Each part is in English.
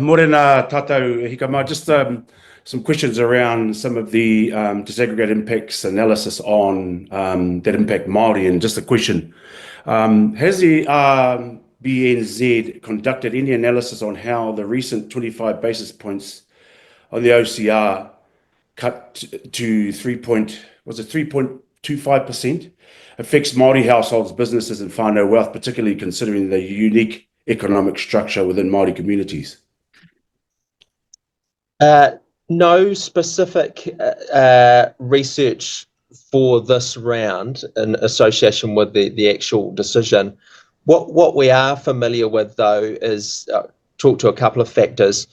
Morena tātou hikama. Just some questions around some of the disaggregated impacts analysis on that impact Māori, and just a question. Has the RBNZ conducted any analysis on how the recent 25 basis points on the OCR cut to 3.25% affects Māori households, businesses and whānau wealth, particularly considering the unique economic structure within Māori communities? No specific research for this round in association with the actual decision. What we are familiar with, though, is talk to a couple of factors.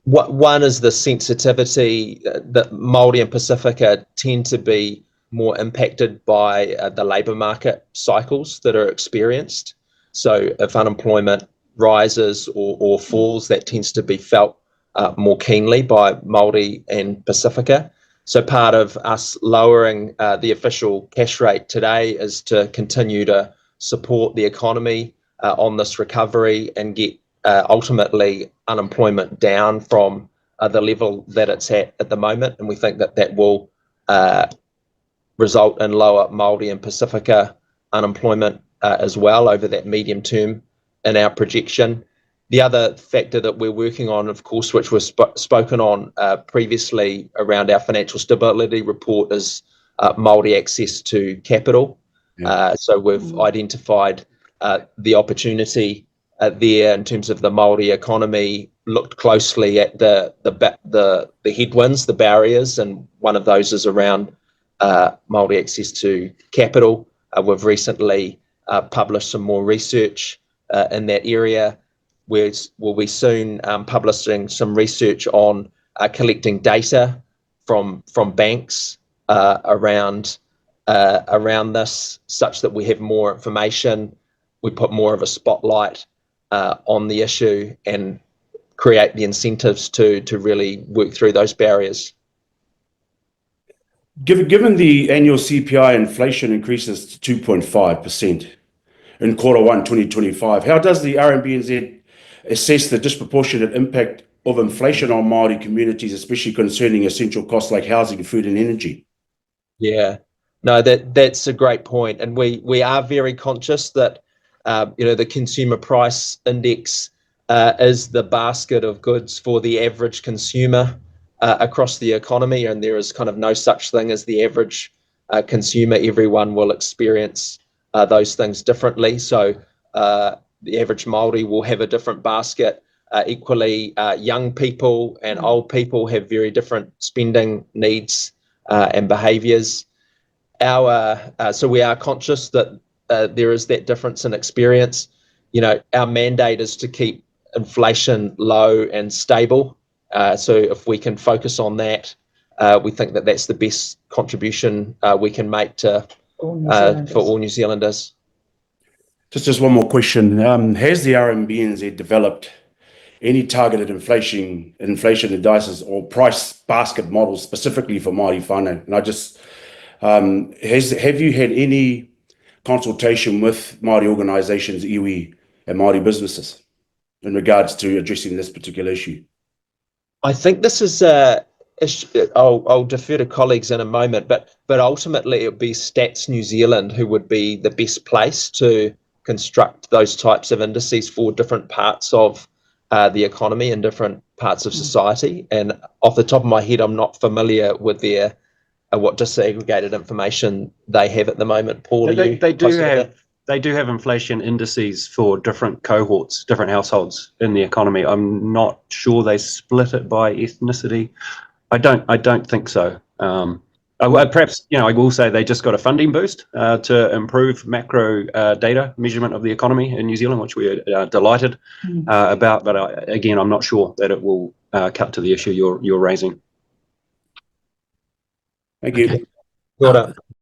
One is the sensitivity that Māori and Pacifica tend to be more impacted by the labour market cycles that are experienced. So if unemployment rises or falls, that tends to be felt more keenly by Māori and Pacifica. So part of us lowering the official cash rate today is to continue to support the economy on this recovery and get ultimately unemployment down from the level that it's at the moment. And we think that that will result in lower Māori and Pacifica unemployment as well over that medium term in our projection. The other factor that we're working on, of course, which was spoken on previously around our financial stability report, is Māori access to capital. Yeah. So we've identified the opportunity there in terms of the Māori economy, looked closely at the headwinds, the barriers, and one of those is around Māori access to capital. We've recently published some more research in that area. We'll be soon publishing some research on collecting data from banks around this, such that we have more information. We put more of a spotlight on the issue and create the incentives to really work through those barriers. Given the annual CPI inflation increases to 2.5% in Q1 2025, how does the RBNZ assess the disproportionate impact of inflation on Māori communities, especially concerning essential costs like housing, food and energy? Yeah, no, that's a great point. And we are very conscious that the consumer price index is the basket of goods for the average consumer across the economy, and there is kind of no such thing as the average consumer. Everyone will experience those things differently. So the average Māori will have a different basket. Equally, young people and old people have very different spending needs and behaviours. So we are conscious that there is that difference in experience. Our mandate is to keep inflation low and stable. So if we can focus on that, we think that that's the best contribution we can make to for all New Zealanders. Just one more question. Has the RBNZ developed any targeted inflation indices or price basket models specifically for Māori whānau? And have you had any consultation with Māori organisations, iwi, and Māori businesses in regards to addressing this particular issue? I think this is I'll defer to colleagues in a moment, but ultimately it would be Stats New Zealand who would be the best place to construct those types of indices for different parts of the economy and different parts of society. And off the top of my head, I'm not familiar with their what disaggregated information they have at the moment. Paul, they do have inflation indices for different cohorts, different households in the economy. I'm not sure they split it by ethnicity. I don't think so. Perhaps, I will say they just got a funding boost to improve macro data measurement of the economy in New Zealand, which we are delighted about. But again, I'm not sure that it will cut to the issue you're raising. Thank you. Well done.